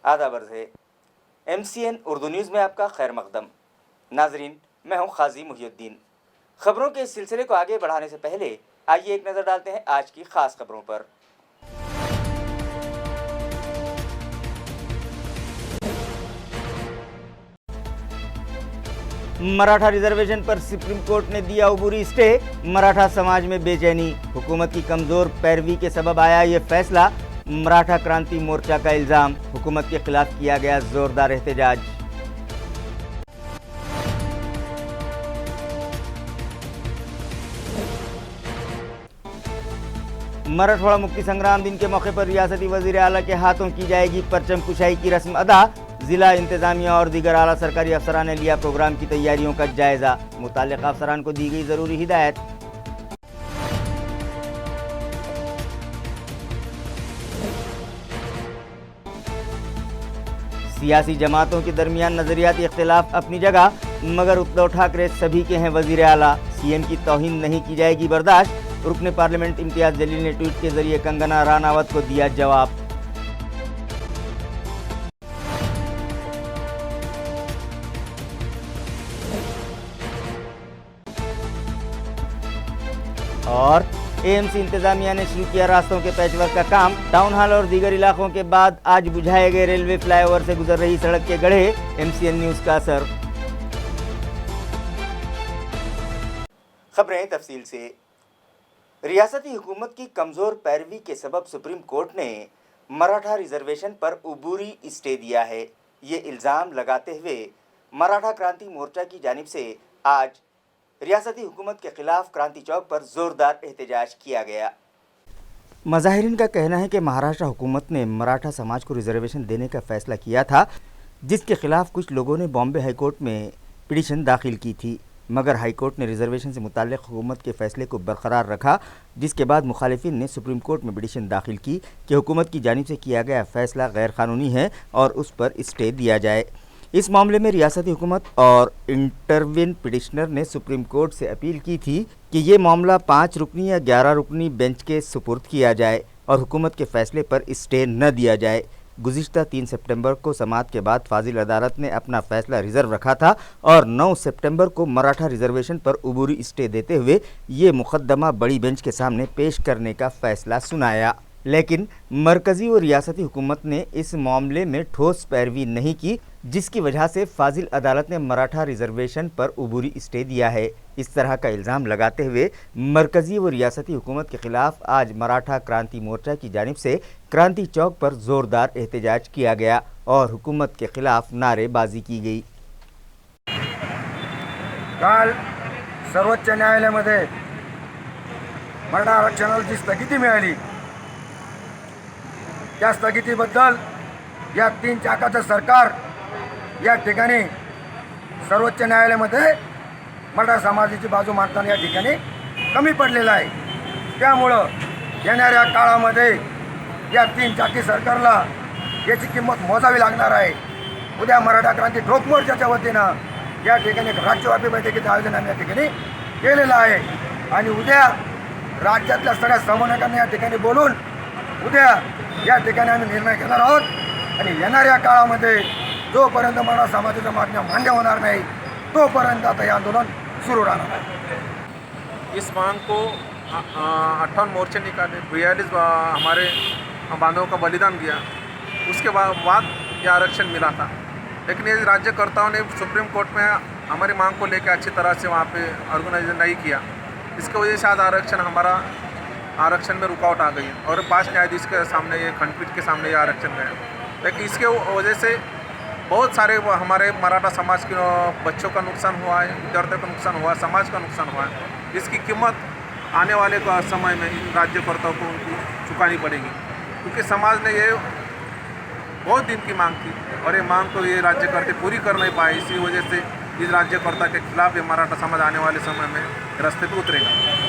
आदाब अर्ज़ है। MCN उर्दू न्यूज़ में आपका खैर मकदम। नाजरीन, मैं हूं खाजी मुहियुद्दीन। खबरों के इस सिलसिले को आगे बढ़ाने से पहले आइए एक नज़र डालते हैं आज की खास खबरों पर। मराठा रिजर्वेशन पर सुप्रीम कोर्ट ने दिया अबूरी स्टे। मराठा समाज में बेचैनी, हुकूमत की कमजोर पैरवी के सबब आया ये फैसला। मराठा क्रांति मोर्चा का इल्जाम, हुकूमत के खिलाफ किया गया जोरदार एहतजाज। मराठवाड़ा मुक्ति संग्राम दिन के मौके पर रियासती वजीर आला के हाथों की जाएगी परचम कुशाई की रस्म अदा। जिला इंतजामिया और दीगर आला सरकारी अफसरान ने लिया प्रोग्राम की तैयारियों का जायजा। मुताल्लिक़ अफसरान को दी गई जरूरी हिदायत। सियासी जमातों के दरमियान नजरियाती इख्तिलाफ अपनी जगह, मगर उद्धव ठाकरे सभी के हैं वजीर आला। CM की तौहीन नहीं की जाएगी बर्दाश्त। रुकने पार्लियामेंट इम्तियाज जलील ने ट्वीट के जरिए कंगना रानावत को दिया जवाब। और AMC इंतजामिया ने शुरू किया रास्तों के पैचवर्क का काम। टाउन हॉल और दीगर इलाकों के बाद आज बुझाए गए रेलवे फ्लाईओवर से गुजर रही सड़क के गड्ढे। MCN न्यूज का असर। खबरें तफसील से। रियासती हुकूमत की कमज़ोर पैरवी के सबब सुप्रीम कोर्ट ने मराठा रिजर्वेशन पर अबूरी स्टे दिया है। ये इल्ज़ाम लगाते हुए मराठा क्रांति मोर्चा की जानिब से आज रियासती हुकूमत के खिलाफ क्रांति चौक पर ज़ोरदार एहतजाज किया गया। मज़ाहिरीन का कहना है कि महाराष्ट्र हुकूमत ने मराठा समाज को रिजर्वेशन देने का फैसला किया था, जिसके खिलाफ कुछ लोगों ने बॉम्बे हाई कोर्ट में पिटीशन दाखिल की थी, मगर हाई कोर्ट ने रिजर्वेशन से मुताल्लिक़ हुकूमत के फैसले को बरकरार रखा, जिसके बाद मुखालिफिन ने सुप्रीम कोर्ट में पिटीशन दाखिल की कि हुकूमत की जानिब से किया गया फैसला गैर कानूनी है और उस पर स्टे दिया जाए। इस मामले में रियासती हुकूमत और इंटरविन पिटिशनर ने सुप्रीम कोर्ट से अपील की थी कि ये मामला 5 रुकनी या 11 रुकनी बेंच के सुपुर्द किया जाए और हुकूमत के फैसले पर स्टे न दिया जाए। गुज़िश्ता 3 सितंबर को समाअत के बाद फाजिल अदालत ने अपना फैसला रिजर्व रखा था और 9 सितंबर को मराठा रिजर्वेशन पर अबूरी स्टे देते हुए ये मुकदमा बड़ी बेंच के सामने पेश करने का फैसला सुनाया। लेकिन मरकज़ी और रियासती हुकूमत ने इस मामले में ठोस पैरवी नहीं की, जिसकी वजह से फाजिल अदालत ने मराठा रिजर्वेशन पर अबूरी स्टे दिया है। इस तरह का इल्ज़ाम लगाते हुए मरकज़ी व रियासती हुकूमत के खिलाफ आज मराठा क्रांति मोर्चा की जानिब से क्रांति चौक पर ज़ोरदार एहतजाज किया गया और हुकूमत के खिलाफ नारेबाजी की गई। काल सर्वोच्च न्यायालयामध्ये मराठा आरक्षणाला जी स्थगिती मिळाली, त्या स्थगितीबद्दल या 3 चाकाचं सरकार या ठिकाणी सर्वोच्च न्यायालयामध्ये मराठा समाजाची बाजू मांडताना या ठिकाणी कमी पडलेला आहे। त्यामुळं येणाऱ्या काळामध्ये या 3 चाकी सरकारला याची किंमत मोजावी लागणार आहे। उद्या मराठा क्रांती ठोक मोर्चाच्या वतीनं या ठिकाणी राज्यव्यापी बैठकीचं आयोजन आम्ही या ठिकाणी केलेलं आहे आणि उद्या राज्यातल्या सगळ्या समन्वयकांना या ठिकाणी बोलून उद्या या ठिकाणी आम्ही निर्णय घेणार आहोत आणि येणाऱ्या काळामध्ये जोपर्यंत मराठा समाजाच्या मागण्या मान्य होणार नाही तोपर्यंत आता हे आंदोलन सुरू राहणार आहे। इस मांग को 58 मोर्चे निकाले, 42 हमारे बांधवों का बलिदान किया, उसके बाद ये आरक्षण मिला था। लेकिन ये राज्यकर्ताओं ने सुप्रीम कोर्ट में हमारी मांग को लेकर अच्छी तरह से वहाँ पे ऑर्गेनाइज नहीं किया। इसकी वजह से आज आरक्षण में रुकावट आ गई और 5 न्यायाधीश के सामने, ये खंडपीठ के सामने ये आरक्षण गया। लेकिन इसके वजह से बहुत सारे हमारे मराठा समाज के बच्चों का नुकसान हुआ है, विद्यार्थियों का नुकसान हुआ है, समाज का नुकसान हुआ है। इसकी कीमत आने वाले समय में इन राज्यकर्ताओं को उनको चुकानी पड़ेगी, क्योंकि समाज ने ये बहुत दिन की मांग थी और ये मांग को ये राज्यकर्ता पूरी कर नहीं पाए। इसी वजह से इस राज्यकर्ता के खिलाफ ये मराठा समाज आने वाले समय में रास्ते पर उतरेगा।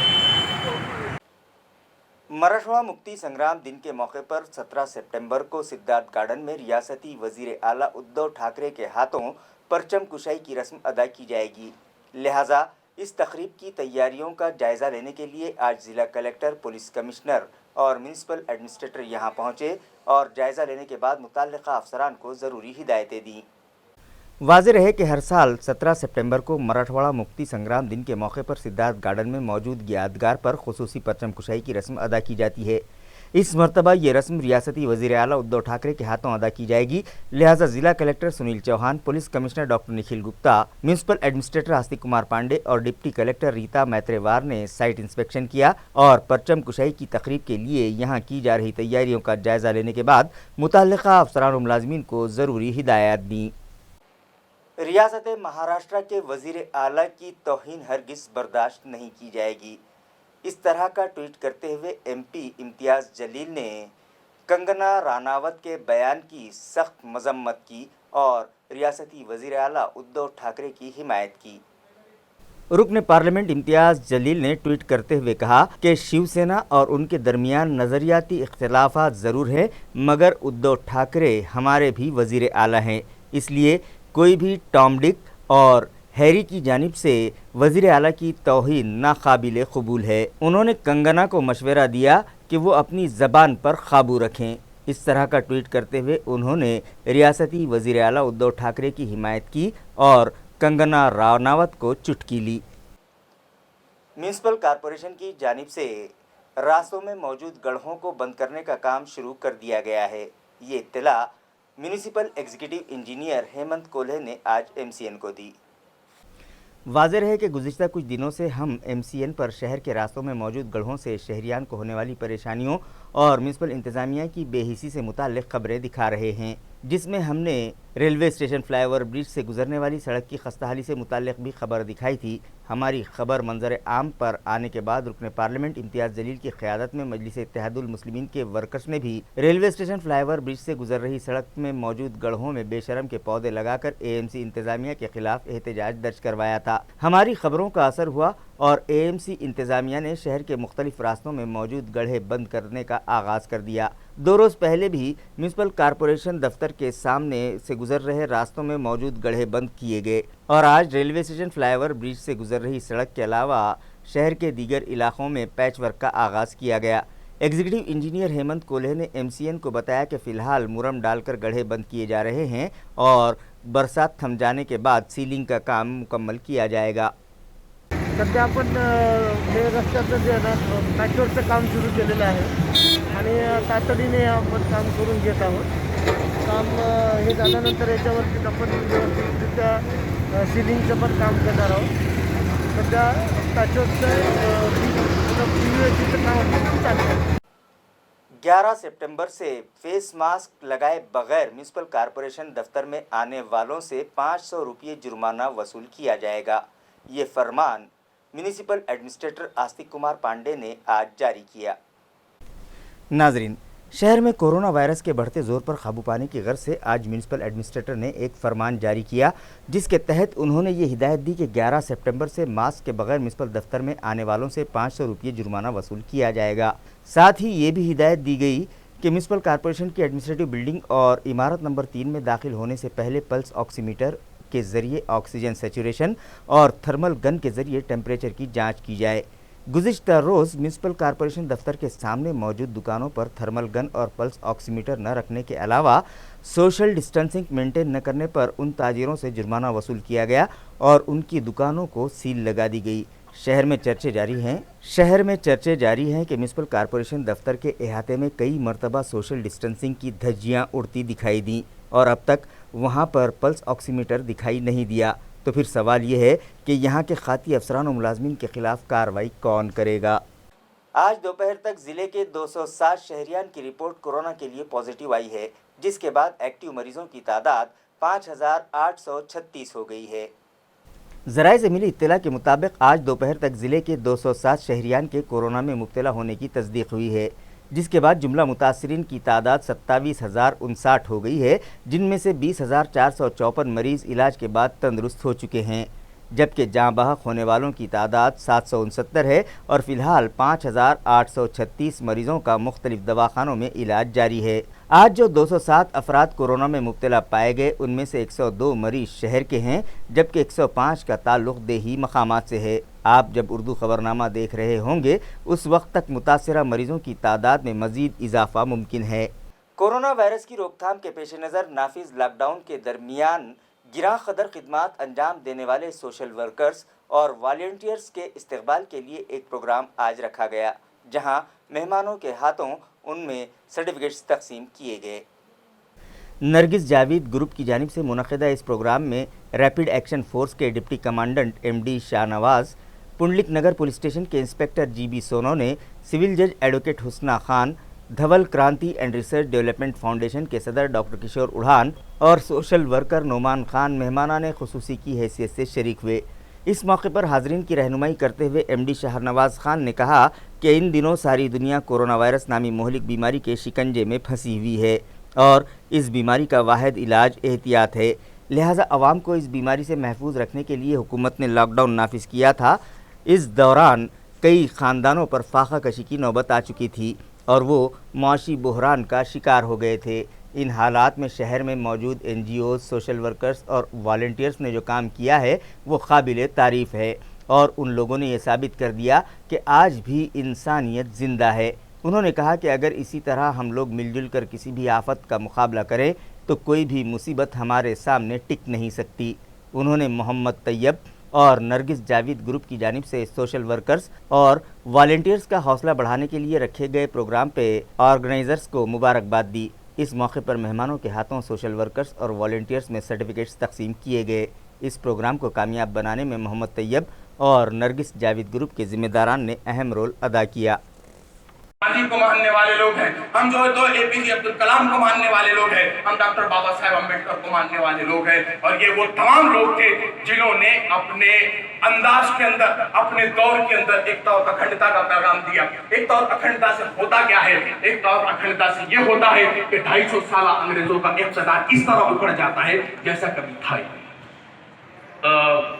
मराठवाड़ा मुक्ति संग्राम दिन के मौके पर 17 सितंबर को सिद्धार्थ गार्डन में रियासती वजीर आला उद्धव ठाकरे के हाथों परचम कुशाई की रस्म अदा की जाएगी। लिहाजा इस तकरीब की तैयारियों का जायज़ा लेने के लिए आज ज़िला कलेक्टर, पुलिस कमिश्नर और म्यूनिसिपल एडमिनिस्ट्रेटर यहां पहुंचे और जायज़ा लेने के बाद मुतल्लिक़ा अफसरान को ज़रूरी हिदायतें दीं। वाज़ेह रहे कि हर साल 17 सितंबर को मराठवाड़ा मुक्ति संग्राम दिन के मौके पर सिद्धार्थ गार्डन में मौजूद यादगार पर खुसूसी परचम कुशाई की रस्म अदा की जाती है। इस मरतबा ये रस्म रियासती वज़ीर आला उद्धव ठाकरे के हाथों अदा की जाएगी, लिहाजा ज़िला collector Sunil Chauhan, police commissioner doctor Nikhil Gupta, municipal administrator Astik Kumar Pandey और डिप्टी कलेक्टर रीता मैत्रेवार ने साइट इंस्पेक्शन किया और परचम कुशाई की तकरीब के लिए यहाँ की जा रही तैयारियों का जायज़ा लेने के बाद मुतल्लिक़ा अफसरान व मुलाज़मीन को ज़रूरी हिदायत दी। रियासत महाराष्ट्र के वज़ीर आला की तौहीन हरगिज़ बर्दाश्त नहीं की जाएगी। इस तरह का ट्वीट करते हुए MP इम्तियाज़ जलील ने कंगना रानावत के बयान की सख्त मजम्मत की और रियासती वज़ीर आला उद्धव ठाकरे की हिमायत की। रुकन पार्लियामेंट इम्तियाज़ जलील ने ट्वीट करते हुए कहा कि शिवसेना और उनके दरमियान नज़रियाती इख्तिलाफात ज़रूर हैं, मगर उद्धव ठाकरे हमारे भी वज़ीर आला हैं, इसलिए कोई भी टॉम डिक और हैरी की जानिब से वज़ीर आला की तौहीन नाकाबिल कबूल है। उन्होंने कंगना को मशवरा दिया कि वो अपनी ज़बान पर काबू रखें। इस तरह का ट्वीट करते हुए उन्होंने रियासती वज़ीर आला उद्धव ठाकरे की हिमायत की और कंगना रानावत को चुटकी ली। म्यूनसिपल कॉरपोरेशन की जानिब से रास्तों में मौजूद गड्ढों को बंद करने का काम शुरू कर दिया गया है। ये इत्तला municipal executive engineer Hemant Kolhe ने आज MCN को दी। वाज़ेह है कि गुज़िश्ता कुछ दिनों से हम MCN पर शहर के रास्तों में मौजूद गड्ढों से शहरियान को होने वाली परेशानियों और म्यूनसिपल इंतज़ामिया की बेहिसी से मुताल्लिक़ खबरें दिखा रहे हैं, जिसमें हमने रेलवे स्टेशन फ्लाईओवर ब्रिज से गुजरने वाली सड़क की खस्ताहाली से मुताल्लिक़ भी खबर दिखाई थी। हमारी खबर मंजर आम पर आने के बाद रुकन पार्लियामेंट इम्तियाज़ जलील की क़यादत में मजलिस इत्तेहादुल मुस्लिमीन के वर्कर्स ने भी रेलवे स्टेशन फ्लाईओवर ब्रिज से गुजर रही सड़क में मौजूद गड्ढों में बेशरम के पौधे लगाकर AMC इंतज़ामिया के खिलाफ एहतजाज दर्ज करवाया था। हमारी खबरों का असर हुआ और AMC इंतज़ामिया ने शहर के मुख्तलिफ रास्तों में मौजूद गड्ढे बंद करने का आगाज़ कर दिया। 2 रोज़ पहले भी म्यूनसिपल कॉरपोरेशन दफ्तर के सामने से गुजर रहे रास्तों में मौजूद गड्ढे बंद किए गए और आज रेलवे स्टेशन फ्लाईओवर ब्रिज से गुजर रही सड़क के अलावा शहर के दीगर इलाकों में पैच वर्क का आगाज़ किया गया। एग्जीक्यूटिव इंजीनियर हेमंत कोल्हे ने MCN को बताया कि फ़िलहाल मुरम डालकर गड्ढे बंद किए जा रहे हैं और बरसात थम जाने के बाद सीलिंग का काम मुकम्मल किया जाएगा। सध्या आपण हे रस्त्याचं जे आहे ना पॅचवर्कचं काम सुरू केलेलं आहे आणि तातडीने आपण काम करून घेत आहोत। काम हे झाल्यानंतर याच्यावरती आपण व्यवस्थितरित्या सिलिंगचं पण काम करणार आहोत। सध्या पॅचवर्कचं PVC काम चालू आहे। 11 सितंबर से फेस मास्क लगाए बगैर म्यूनसिपल कॉरपोरेशन दफ्तर में आने वालों से 500 रुपये जुर्माना वसूल किया जाएगा। ये फरमान म्यूनिसिपल एडमिनिस्ट्रेटर आस्तिक कुमार पांडे ने आज जारी किया। नाजरीन, शहर में कोरोना वायरस के बढ़ते ज़ोर पर काबू पाने की गर्ज से आज म्यूनिसिपल एडमिनिस्ट्रेटर ने एक फरमान जारी किया, जिसके तहत उन्होंने ये हिदायत दी कि 11 सितंबर से मास्क के बगैर म्यूनिसिपल दफ्तर में आने वालों से 500 रुपये जुर्माना वसूल किया जाएगा। साथ ही ये भी हिदायत दी गई कि म्यूनिसिपल कॉरपोरेशन की एडमिनिस्ट्रेटिव बिल्डिंग और इमारत नंबर 3 में दाखिल होने से पहले पल्स ऑक्सीमीटर के ज़रिए ऑक्सीजन सेचुरेशन और थर्मल गन के ज़रिए टेम्परेचर की जांच की जाए। गुज़िश्ता रोज़ म्यूनसिपल कॉरपोरेशन दफ्तर के सामने मौजूद दुकानों पर थर्मल गन और पल्स ऑक्सीमीटर न रखने के अलावा सोशल डिस्टेंसिंग मेंटेन न करने पर उन ताजिरों से जुर्माना वसूल किया गया और उनकी दुकानों को सील लगा दी गई। शहर में चर्चे जारी हैं कि म्यूनसिपल कॉरपोरेशन दफ्तर के अहाते में कई मरतबा सोशल डिस्टेंसिंग की धज्जियाँ उड़ती दिखाई दी और अब तक वहाँ पर पल्स ऑक्सीमीटर दिखाई नहीं दिया। तो फिर सवाल ये है कि यहाँ के खाती अफसरान और मुलाजमीन के खिलाफ कार्रवाई कौन करेगा। आज दोपहर तक ज़िले के 207 शहरियान की रिपोर्ट कोरोना के लिए पॉजिटिव आई है, जिसके बाद एक्टिव मरीजों की तादाद 5836 हो गई है। ज़राए से मिली इत्तला के मुताबिक आज दोपहर तक ज़िले के 207 शहरियान के कोरोना में मुब्तला होने की तस्दीक हुई है, जिसके बाद जुमला मुतासरीन की तादाद 27,059 हो गई है, जिनमें से 20,454 मरीज़ इलाज के बाद तंदुरुस्त हो चुके हैं, जबकि जाँ बहक होने वालों की तादाद 769 है और फ़िलहाल 5,836 मरीज़ों का मुख्तलिफ दवाखानों में इलाज जारी है। आज जो 207 अफराद कोरोना में मुब्तला पाए गए, उनमें से 102 मरीज़ शहर के हैं, जबकि 105 का ताल्लुक़ देही मकामात से है। आप जब उर्दू ख़बरनामा देख रहे होंगे, उस वक्त तक मुतासरा मरीज़ों की तादाद में मज़ीद इजाफ़ा मुमकिन है। कोरोना वायरस की रोकथाम के पेश नज़र नाफिज लॉकडाउन के दरमियान गिरां कदर खिदमात अंजाम देने वाले सोशल वर्कर्स और वॉलंटियर्स के इस्तकबाल के लिए एक प्रोग्राम आज रखा गया, जहां मेहमानों के हाथों उनमें सर्टिफिकेट्स तकसीम किए गए। नरगिस जावेद ग्रुप की जानिब से मुनक़िदा इस प्रोग्राम में रैपिड एक्शन फोर्स के deputy commandant MD Shahnawaz, Pundlik Nagar police station के इंस्पेक्टर GB सोनोने, सिविल जज advocate Husna Khan, Dhawal Kranti and research development foundation के सदर डॉक्टर किशोर उड़ान और सोशल वर्कर नोमान खान मेहमानाने खुसूसी की हैसियत से शरीक हुए। इस मौके पर हाज़रीन की रहनुमाई करते हुए MD शाहनवाज खान ने कहा कि इन दिनों सारी दुनिया कोरोना वायरस नामी मोहलिक बीमारी के शिकंजे में फंसी हुई है और इस बीमारी का वाहिद इलाज एहतियात है, लिहाजा अवाम को इस बीमारी से महफूज रखने के लिए हुकूमत ने लॉकडाउन नाफिज किया था। इस दौरान कई ख़ानदानों पर फाखा कशी की नौबत आ चुकी थी और वो मुआशी बहरान का शिकार हो गए थे। इन हालात में शहर में मौजूद NGOs, सोशल वर्कर्स और वॉलंटियर्स ने जो काम किया है वो काबिल तारीफ़ है और उन लोगों ने ये साबित कर दिया कि आज भी इंसानियत ज़िंदा है। उन्होंने कहा कि अगर इसी तरह हम लोग मिलजुल कर किसी भी आफत का मुकाबला करें तो कोई भी मुसीबत हमारे सामने टिक नहीं सकती। उन्होंने मोहम्मद तैयब और नरगिस जावेद ग्रुप की जानिब से सोशल वर्कर्स और वॉलंटियर्स का हौसला बढ़ाने के लिए रखे गए प्रोग्राम पे ऑर्गेनाइज़र्स को मुबारकबाद दी। इस मौके पर मेहमानों के हाथों सोशल वर्कर्स और वॉलंटियर्स में सर्टिफिकेट्स तकसीम किए गए। इस प्रोग्राम को कामयाब बनाने में मोहम्मद तैयब और नरगिस जावेद ग्रुप के ज़िम्मेदारान ने अहम रोल अदा किया। गांधी को मानने वाले लोग हैं, हम जो है तो APJ अब्दुल कलाम को मानने वाले लोग हैं, हम डॉक्टर बाबा साहेब अम्बेडकर को मानने वाले लोग हैं। और ये वो तमाम लोग थे जिन्होंने अपने अंदाज के अंदर, अपने दौर के अंदर एक तौर अखंडता का पैगाम दिया। एक तौर अखंडता से होता क्या है? एक तौर अखंडता से ये होता है कि 250 साल अंग्रेजों का इक़्तिदार इस तरह उखड़ जाता है जैसा कभी था।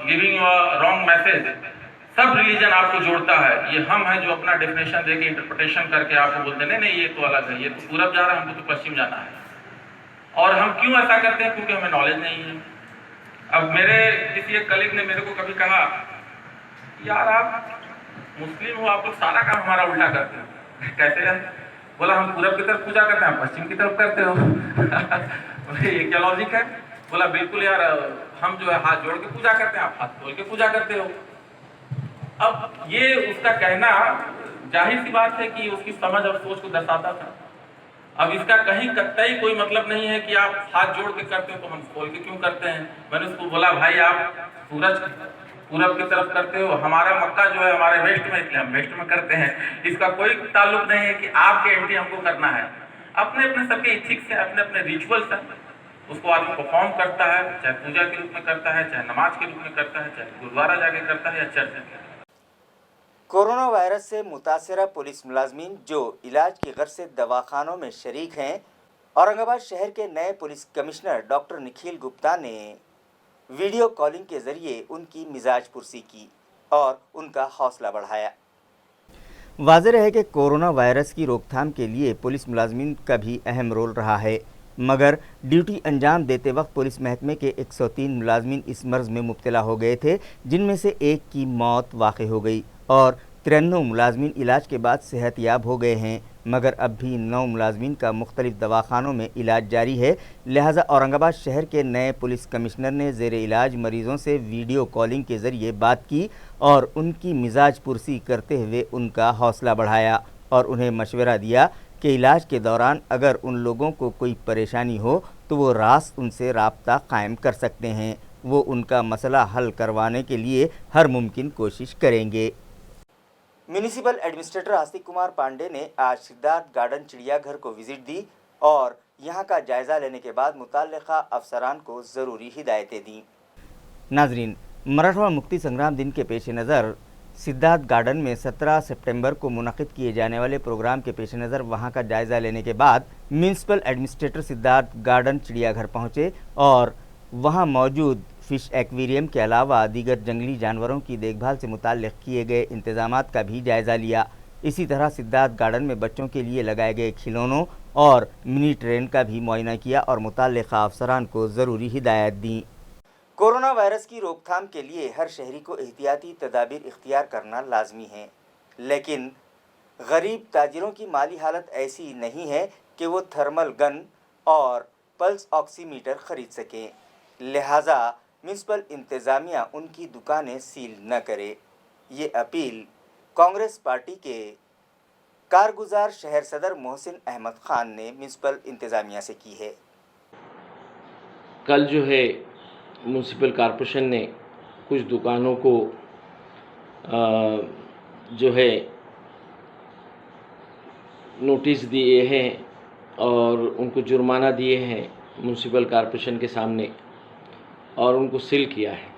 गिविंग रॉन्ग मैसेज, सब रिलीजन आपको जोड़ता है। ये हम हैं जो अपना डेफिनेशन देके इंटरप्रिटेशन करके आपको बोलते हैं नहीं ये तो अलग है, ये तो पूरब जा रहा है, हमको तो पश्चिम जाना है। और हम क्यों ऐसा करते हैं? क्योंकि हमें नॉलेज नहीं है। अब मेरे किसी एक कलीग ने मेरे को कभी कहा, यार आप मुस्लिम हो, आप लोग सारा काम हमारा उल्टा करते हैं। कैसे है? बोला हम पूरब की तरफ पूजा करते हैं, पश्चिम की तरफ करते हो। ये क्या लॉजिक है? बोला बिल्कुल यार, हम जो है हाथ जोड़ के पूजा करते हैं, आप हाथ खोल के पूजा करते हो। अब ये उसका कहना जाहिर सी बात है कि उसकी समझ और सोच को दर्शाता था। अब इसका कहीं कतई कोई मतलब नहीं है कि आप हाथ जोड़ के करते हो तो हम खोल के क्यों करते हैं। मैंने उसको बोला भाई आप सूरज पूरब की तरफ करते हो, हमारा मक्का जो है हमारे वेस्ट में, इसलिए हम वेस्ट में करते हैं। इसका कोई ताल्लुक नहीं है कि आपके एंटी हमको करना है। अपने अपने सबके इथिक्स हैं, अपने अपने रिचुअल्स हैं, उसको आदमी परफॉर्म करता है, चाहे पूजा के रूप में करता है, चाहे नमाज के रूप में करता है, चाहे गुरुद्वारा जाके करता है या चर्च में। कोरोना वायरस से मुतासरा पुलिस मुलाजमीन जो इलाज की गर्ज से दवाखानों में शरीक हैं, औरंगाबाद शहर के नए police commissioner doctor Nikhil Gupta ने वीडियो कॉलिंग के ज़रिए उनकी मिजाज पुरसी की और उनका हौसला बढ़ाया। वाज़ेह है कि कोरोना वायरस की रोकथाम के लिए पुलिस मुलाजमीन का भी अहम रोल रहा है, मगर ड्यूटी अंजाम देते वक्त पुलिस महकमे के 103 मुलाजमीन इस मर्ज़ में मुब्तला हो गए थे, जिनमें से एक की मौत वाक़ई हो गई और 93 मुलाजमीन इलाज के बाद सेहतयाब हो गए हैं, मगर अब भी 9 मुलाजमीन का मुख्तलिफ दवाखानों में इलाज जारी है। लिहाजा औरंगाबाद शहर के नए पुलिस कमिश्नर ने ज़ेर इलाज मरीज़ों से वीडियो कॉलिंग के ज़रिए बात की और उनकी मिजाज पुरसी करते हुए उनका हौसला बढ़ाया और उन्हें मशवरा दिया कि इलाज के दौरान अगर उन लोगों को कोई परेशानी हो तो वो रास्त उनसे राब्ता कायम कर सकते हैं। वो उनका मसला हल करवाने के लिए हर मुमकिन कोशिश करेंगे। म्यूनिसिपल एडमिनिस्ट्रेटर आस्तिक कुमार पांडे ने आज सिद्धार्थ गार्डन चिड़ियाघर को विज़िट दी और यहां का जायज़ा लेने के बाद मुताल्लिक़ा अफसरान को ज़रूरी हिदायतें दी। नाजरीन, मराठवाड़ा मुक्ति संग्राम दिन के पेश नज़र सिद्धार्थ गार्डन में 17 सितंबर को मुनक़िद किए जाने वाले प्रोग्राम के पेश नज़र वहाँ का जायज़ा लेने के बाद म्यूनिसिपल एडमिनिस्ट्रेटर सिद्धार्थ गार्डन चिड़ियाघर पहुँचे और वहाँ मौजूद फ़िश एक्वेरियम के अलावा दीगर जंगली जानवरों की देखभाल से मुताल्लिक़ किए गए इंतज़ामात का भी जायज़ा लिया। इसी तरह सिद्धार्थ गार्डन में बच्चों के लिए लगाए गए खिलौनों और मिनी ट्रेन का भी मुआयना किया और मुताल्लिक़ा अफसरान को ज़रूरी हिदायत दी। कोरोना वायरस की रोकथाम के लिए हर शहरी को एहतियाती तदाबीर इख्तियार करना लाजमी है, लेकिन गरीब ताजिरों की माली हालत ऐसी नहीं है कि वो थर्मल गन और पल्स ऑक्सीमीटर खरीद सकें। लिहाजा म्यूनसिपल इंतज़ामिया उनकी दुकानें सील न करे। ये अपील कांग्रेस पार्टी के कारगुजार शहर सदर मोहसिन अहमद खान ने म्यूनसिपल इंतज़ामिया से की है। कल जो है म्यूनसिपल कॉरपोरेशन ने कुछ दुकानों को जो है नोटिस दिए हैं और उनको जुर्माना दिए हैं म्यूनसिपल कॉरपोरेशन के सामने और उनको सील किया है।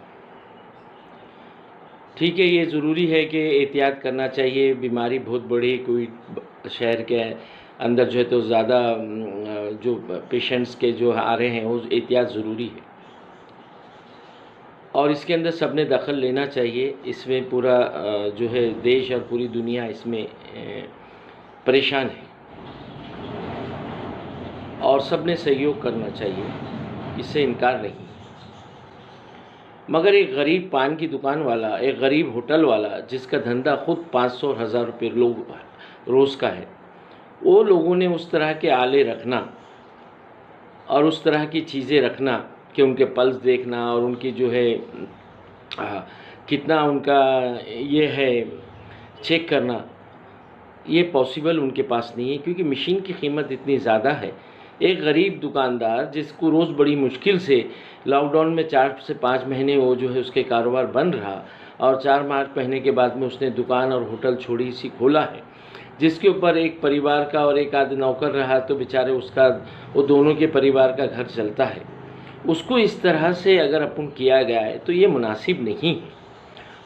ठीक है, ये ज़रूरी है कि एहतियात करना चाहिए। बीमारी बहुत बड़ी, कोई शहर के अंदर जो है तो ज़्यादा जो पेशेंट्स के जो आ रहे हैं वो एहतियात ज़रूरी है और इसके अंदर सबने दखल लेना चाहिए। इसमें पूरा जो है देश और पूरी दुनिया इसमें परेशान है और सबने सहयोग करना चाहिए, इससे इनकार नहीं। मगर एक गरीब पान की दुकान वाला, एक गरीब होटल वाला जिसका धंधा खुद 500 और 1000 रुपये लोग रोज़ का है, वो लोगों ने उस तरह के आले रखना और उस तरह की चीज़ें रखना कि उनके पल्स देखना और उनकी जो है कितना उनका ये है चेक करना, ये पॉसिबल उनके पास नहीं है क्योंकि मशीन की कीमत इतनी ज़्यादा है। एक गरीब दुकानदार जिसको रोज़ बड़ी मुश्किल से लॉकडाउन में 4 से 5 महीने वो जो है उसके कारोबार बंद रहा और 4 महीने के बाद में उसने दुकान और होटल छोड़ी सी खोला है, जिसके ऊपर एक परिवार का और एक आध नौकर रहा तो बेचारे उसका वो दोनों के परिवार का घर चलता है। उसको इस तरह से अगर अपन किया गया है तो ये मुनासिब नहीं है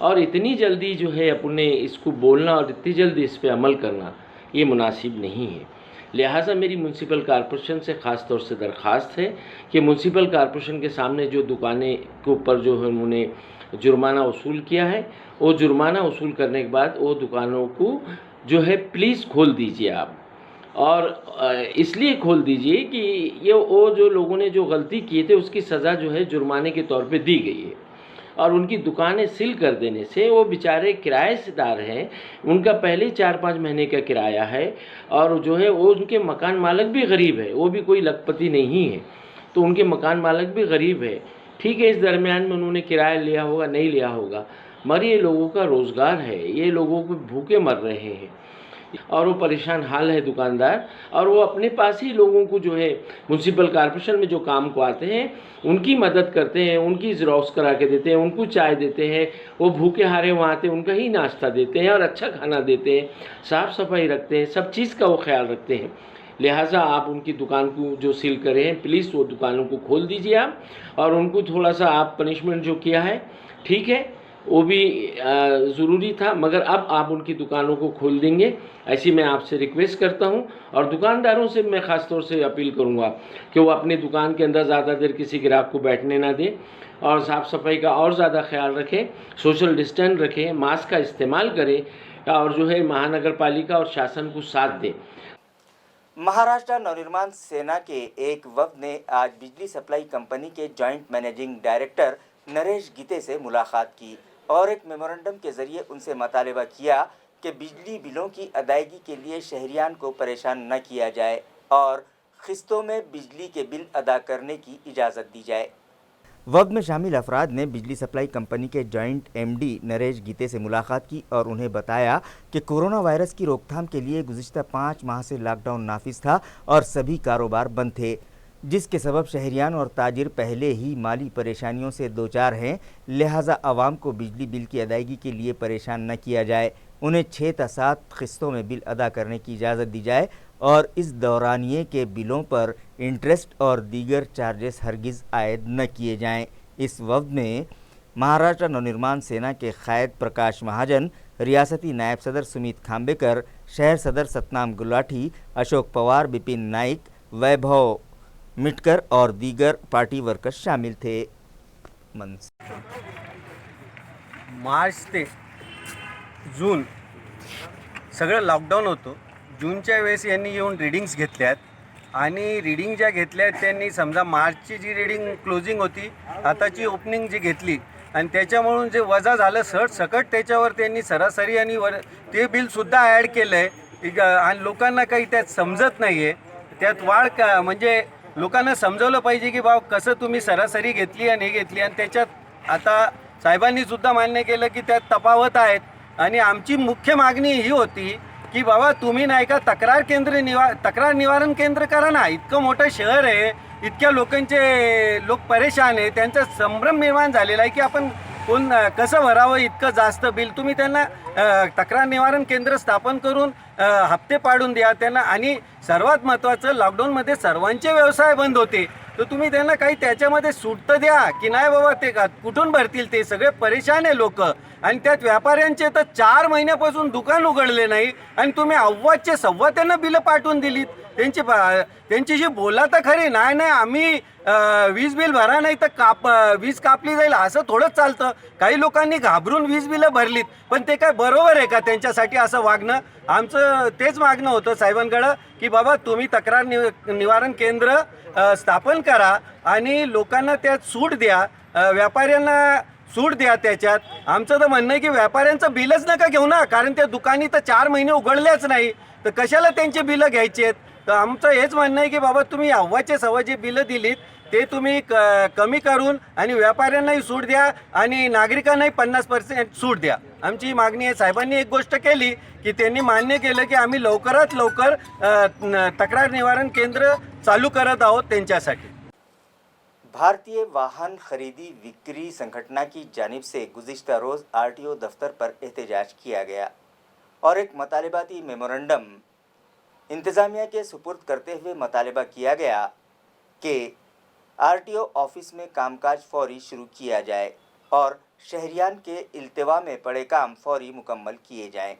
और इतनी जल्दी जो है अपन ने इसको बोलना और इतनी जल्दी इस पर अमल करना ये मुनासिब नहीं है। लिहाजा मेरी म्यूनसिपल कॉरपोरेशन से ख़ास तौर से दरख्वास्त है कि म्यूनसिपल कॉरपोरेशन के सामने जो दुकानें के ऊपर जो है उन्होंने जुर्माना वसूल किया है, वो जुर्माना वसूल करने के बाद वो दुकानों को जो है प्लीज़ खोल दीजिए आप, और इसलिए खोल दीजिए कि ये वो जो लोगों ने जो गलती किए थे उसकी सज़ा जो है जुर्माने के तौर पे दी गई है और उनकी दुकानें सील कर देने से वो बेचारे किराएदार हैं, उनका पहले 4-5 महीने का किराया है और जो है वो उनके मकान मालिक भी गरीब है, वो भी कोई लखपति नहीं है, तो उनके मकान मालिक भी गरीब है। ठीक है, इस दरमियान में उन्होंने किराया लिया होगा, नहीं लिया होगा, मगर ये लोगों का रोज़गार है, ये लोगों को भूखे मर रहे हैं और वो परेशान हाल है दुकानदार, और वो अपने पास ही लोगों को जो है म्यूनसिपल कॉरपोरेशन में जो काम को आते हैं उनकी मदद करते हैं, उनकी ज़ेरॉक्स करा के देते हैं, उनको चाय देते हैं, वो भूखे हारे वहाँ आते हैं उनका ही नाश्ता देते हैं और अच्छा खाना देते हैं, साफ़ सफाई रखते हैं, सब चीज़ का वो ख्याल रखते हैं। लिहाजा आप उनकी दुकान को जो सील करें प्लीज़ वो दुकानों को खोल दीजिए आप, और उनको थोड़ा सा आप पनिशमेंट जो किया है ठीक है वो भी ज़रूरी था, मगर अब आप उनकी दुकानों को खोल देंगे ऐसी मैं आपसे रिक्वेस्ट करता हूं। और दुकानदारों से मैं ख़ास तौर से अपील करूंगा कि वो अपनी दुकान के अंदर ज़्यादा देर किसी ग्राहक को बैठने ना दें और साफ़ सफाई का और ज़्यादा ख्याल रखें, सोशल डिस्टेंस रखें, मास्क का इस्तेमाल करें और जो है महानगर पालिका और शासन को साथ दें। महाराष्ट्र नवनिर्माण सेना के एक वफ्द ने आज बिजली सप्लाई कंपनी के जॉइंट मैनेजिंग डायरेक्टर नरेश गीते से मुलाकात की और एक मेमोरेंडम के जरिए उनसे मुतालबा किया कि बिजली बिलों की अदायगी के लिए शहरियान को परेशान न किया जाए और किस्तों में बिजली के बिल अदा करने की इजाज़त दी जाए। वफ्द में शामिल अफराद ने बिजली सप्लाई कंपनी के जॉइंट एमडी नरेश गीते से मुलाकात की और उन्हें बताया कि कोरोना वायरस की रोकथाम के लिए गुज़िश्ता 5 माह से लॉकडाउन नाफिज था और सभी कारोबार बंद थे, जिसके सबब शहरियान और ताजिर पहले ही माली परेशानियों से दोचार हैं। लिहाजा आवाम को बिजली बिल की अदायगी के लिए परेशान न किया जाए, उन्हें 6 या 7 किस्तों में बिल अदा करने की इजाज़त दी जाए और इस दौरानिए के बिलों पर इंटरेस्ट और दीगर चार्जेस हरगिज़ आयद न किए जाएं। इस वफ्द में महाराष्ट्र नवनिर्माण सेना के क़ायद प्रकाश महाजन, रियासती नायब सदर सुमित खांबेकर, शहर सदर सतनाम गुलाठी, अशोक पवार, बिपिन नाइक, वैभव मिटकर और दीगर पार्टी वर्कर्स शामिल थे। मार्च ते जून सगळं लॉकडाऊन होतं। जूनच्या वेळेस यांनी येऊन रीडिंग्स घेतल्यात आणि रीडिंग ज्या घेतल्यात त्यांनी समजा मार्चची जी रीडिंग क्लोजिंग होती आताची ओपनिंग जी घेतली आणि त्याच्यामुळून जे वजा झालं सकट त्याच्यावर त्यांनी सरासरी आणि ते बिलसुद्धा ॲड केलं आहे आणि लोकांना काही त्यात समजत नाही आहे। त्यात वाढ का म्हणजे लोकांना समजवलं पाहिजे की बाबा कसं तुम्ही सरासरी घेतली आणि हे घेतली, आणि त्याच्यात आता साहेबांनी सुद्धा मान्य केलं की त्यात तफावत आहेत. आणि आमची मुख्य मागणी ही होती की बाबा तुम्ही नाही का तक्रार निवारण केंद्र करा ना. इतकं मोठं शहर आहे, इतक्या लोक परेशान आहे, त्यांचा संभ्रम निर्माण झालेला आहे की आपण कसं भरावं इतकं जास्त बिल. तुम्ही त्यांना तक्रार निवारण केंद्र स्थापन करून हप्ते पाडून द्या त्यांना. आणि सर्वात महत्त्वाचं, लॉकडाऊनमध्ये सर्वांचे व्यवसाय बंद होते, तर तुम्ही त्यांना काही त्याच्यामध्ये सूट तर द्या की नाही बाबा ते कुठून भरतील, ते सगळे परेशान आहे लोक. आणि त्यात व्यापाऱ्यांचे तर 4 महिन्यापासून दुकान उघडले नाही आणि तुम्ही अव्वाचे सव्वा त्यांना बिलं पाठवून दिलीत. त्यांच्याशी बोला तर खरी. नाही आम्ही वीज बिल भरा नाही तर वीज कापली जाईल असं थोडंच चालतं. काही लोकांनी घाबरून वीज बिलं भरलीत, पण ते काय बरोबर आहे का त्यांच्यासाठी असं वागणं? आमचं तेच मागणं होतं साहेबांकडं की बाबा तुम्ही तक्रार निवारण केंद्र स्थापन करा आणि लोकांना त्यात सूट द्या, व्यापाऱ्यांना सूट द्या त्याच्यात. आमचं तर म्हणणं आहे की व्यापाऱ्यांचं बिलच नका घेऊ ना, कारण त्या दुकानी तर 4 महिने उघडल्याच नाही, तर कशाला त्यांचे बिलं घ्यायचे आहेत. तर आमचं हेच म्हणणं आहे की बाबा तुम्ही अव्वाचे सव्वा जे बिलं दिलीत ते तुम्ही कमी करून आणि व्यापाऱ्यांनाही सूट द्या आणि नागरिकांनाही 50% सूट द्या. आमची मागणी आहे. साहेबांनी एक गोष्ट केली की त्यांनी मान्य केलं की आम्ही लवकरात लवकर तक्रार निवारण केंद्र चालू करत आहोत त्यांच्यासाठी. भारतीय वाहन खरीदी विक्री संगठन की जानिब से गुज़िश्ता रोज़ RTO दफ्तर पर एहतजाज किया गया और एक मतालबाती मेमोरेंडम इंतज़ामिया के सुपुर्द करते हुए मतालबा किया गया कि RTO ऑफिस में कामकाज फौरी शुरू किया जाए और शहरियान के इल्तिवा में पड़े काम फौरी मुकम्मल किए जाएं।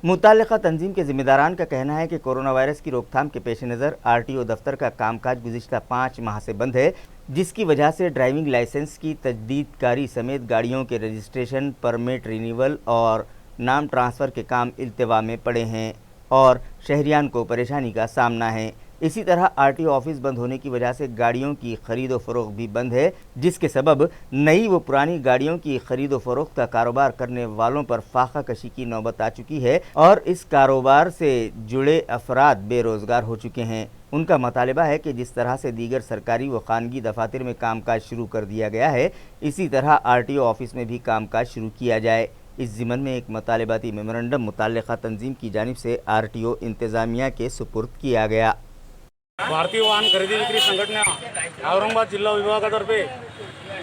मुताल्लिक़ा तंजीम के ज़िम्मेदारान का कहना है कि कोरोना वायरस की रोकथाम के पेश नज़र RTO दफ्तर का कामकाज गुज़िश्ता 5 माह से बंद है, जिसकी वजह से ड्राइविंग लाइसेंस की तजदीदकारी समेत गाड़ियों के रजिस्ट्रेशन, परमिट रिन्यूअल और नाम ट्रांसफ़र के काम इल्तिवा में पड़े हैं और शहरियान को परेशानी का सामना है। इसी तरह RTO ऑफिस बंद होने की वजह से गाड़ियों की ख़रीदो फ़रोख्त भी बंद है, जिसके सबब नई व पुरानी गाड़ियों की ख़रीदो फ़रोख्त का कारोबार करने वालों पर फाका कशी की नौबत आ चुकी है और इस कारोबार से जुड़े अफराद बेरोज़गार हो चुके हैं। उनका मतालबा है कि जिस तरह से दीगर सरकारी व खानगी दफातर में कामकाज शुरू कर दिया गया है, इसी तरह RTO ऑफिस में भी कामकाज शुरू किया जाए। इस ज़िमन में एक मतालबाती मेमोरेंडम मुताल्लिक़ा तंजीम की जानिब से RTO इंतज़ामिया के सुपुर्द किया गया। भारतीय वाहन खरेदी विक्री संघटना औरंगाबाद जिल्हा विभागातर्फे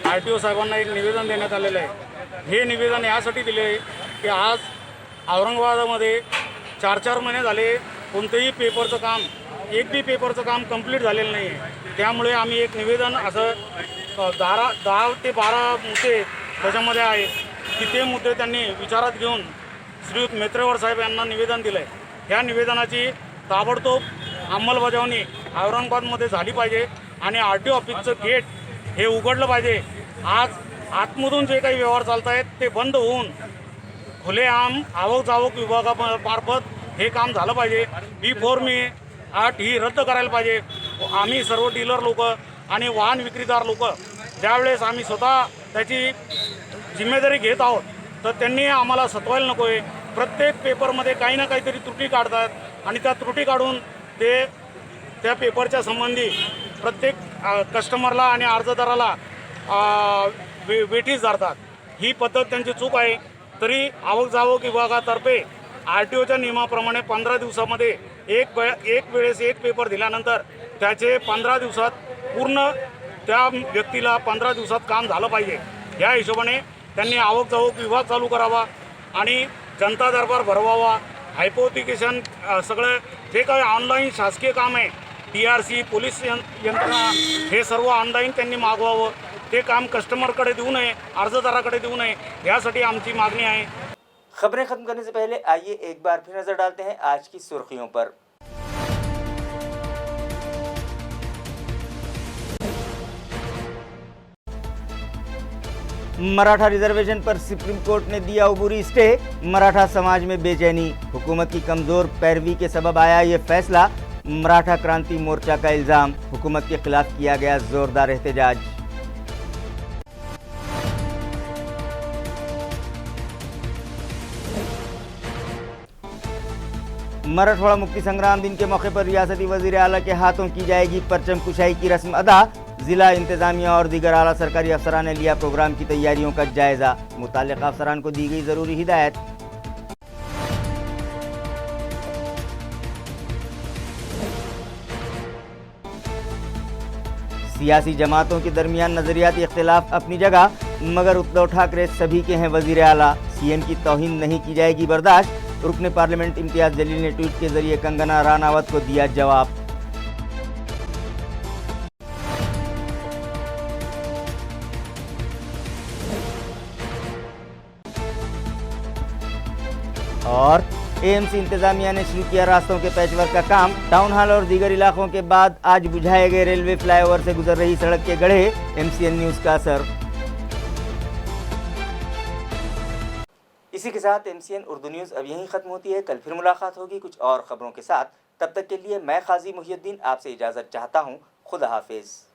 RTO साहेबांना एक निवेदन देण्यात आलेलं आहे। हे निवेदन यासाठी दिले आहे की आज औरंगाबादमध्ये 4 महिने झाले कोणतेही पेपरचं काम, एक बी पेपरचं काम कंप्लीट झालेलं नाही आहे। त्यामुळे आम्ही एक निवेदन असं 10 ते 12 मुद्दे त्याच्यामध्ये आहेत की ते मुद्दे त्यांनी विचारात घेऊन श्रीयुत मेत्रेवर साहेब यांना निवेदन दिलं आहे। ह्या निवेदनाची ताबडतोब अंमलबजावणी औरंगाबादमध्ये झाली पाहिजे आणि RTO ऑफिसचं गेट हे उघडलं पाहिजे। आज आतमधून जे काही व्यवहार चालत आहेत ते बंद होऊन खुलेआम आवक जावक विभागामार्फत हे काम झालं पाहिजे। B4 मी 8 ही रद्द करायला पाहिजे। आम्ही सर्व डीलर लोक आणि वाहन विक्रीदार लोक ज्यावेळेस आम्ही स्वतः त्याची जिम्मेदारी घेत आहोत तर त्यांनी आम्हाला सतवायला नको आहे। प्रत्येक पेपरमध्ये काही ना काहीतरी त्रुटी काढतात आणि त्या त्रुटी काढून ते त्या पेपरच्या संबंधी प्रत्येक कस्टमरला आणि अर्जदाराला वेठीस धरतात। ही पद्धत त्यांची चूक आहे। तरी आवक जावक विभागातर्फे RTOच्या नियमाप्रमाणे 15 दिवसामध्ये एक वेळेस एक पेपर दिल्यानंतर त्याचे 15 दिवसात पूर्ण त्या व्यक्तीला 15 दिवसात काम झालं पाहिजे। या हिशोबाने त्यांनी आवक जावक विभाग चालू करावा आणि जनता दरबार भरवावा। हायपोथिकेशन सगळं जे काही ऑनलाईन शासकीय काम आहे, TRC पोलीस यंत्रणा हे सर्व ऑनलाईन त्यांनी मागवावं। ते काम कस्टमरकडे देऊ नये, अर्जदाराकडे देऊ नये, यासाठी आमची मागणी आहे। खबरें खत्म करने से पहले आइए एक बार फिर नजर डालते हैं आज की सुर्खियों पर। मराठा रिजर्वेशन पर सुप्रीम कोर्ट ने दिया अबूरी स्टे, मराठा समाज में बेचैनी, हुकूमत की कमजोर पैरवी के सबब आया ये फैसला, मराठा क्रांति मोर्चा का इल्जाम, हुकूमत के खिलाफ किया गया जोरदार एहतजाज। मराठवाड़ा मुक्ति संग्राम दिन के मौके पर रियासती वजीर आला के हाथों की जाएगी परचम कुशाई की रस्म अदा। जिला इंतजामिया और दीगर आला सरकारी अफसरान ने लिया प्रोग्राम की तैयारियों का जायजा। मुताल्लिक़ अफसरान को दी गई ज़रूरी हिदायत। सियासी जमातों के दरमियान नजरियाती इख्तिलाफ अपनी जगह, मगर उद्धव ठाकरे सभी के हैं वजीर आला। सीएम की तौहीन नहीं की जाएगी बर्दाश्त। रुकने पार्लियामेंट इम्तियाज जलील ने ट्वीट के जरिए कंगना रानावत को दिया जवाब। और एएमसी इंतजामिया ने शुरू किया रास्तों के पैचवर्क का काम। टाउन हॉल और दीगर इलाकों के बाद आज बुझाए गए रेलवे फ्लाईओवर से गुजर रही सड़क के गड्ढे। एमसीएन न्यूज का असर। इसी के साथ एमसीएन उर्दू न्यूज़ अब यहीं ख़त्म होती है। कल फिर मुलाकात होगी कुछ और ख़बरों के साथ। तब तक के लिए मैं काजी मुहियुद्दीन आपसे इजाज़त चाहता हूँ। खुदा हाफिज़।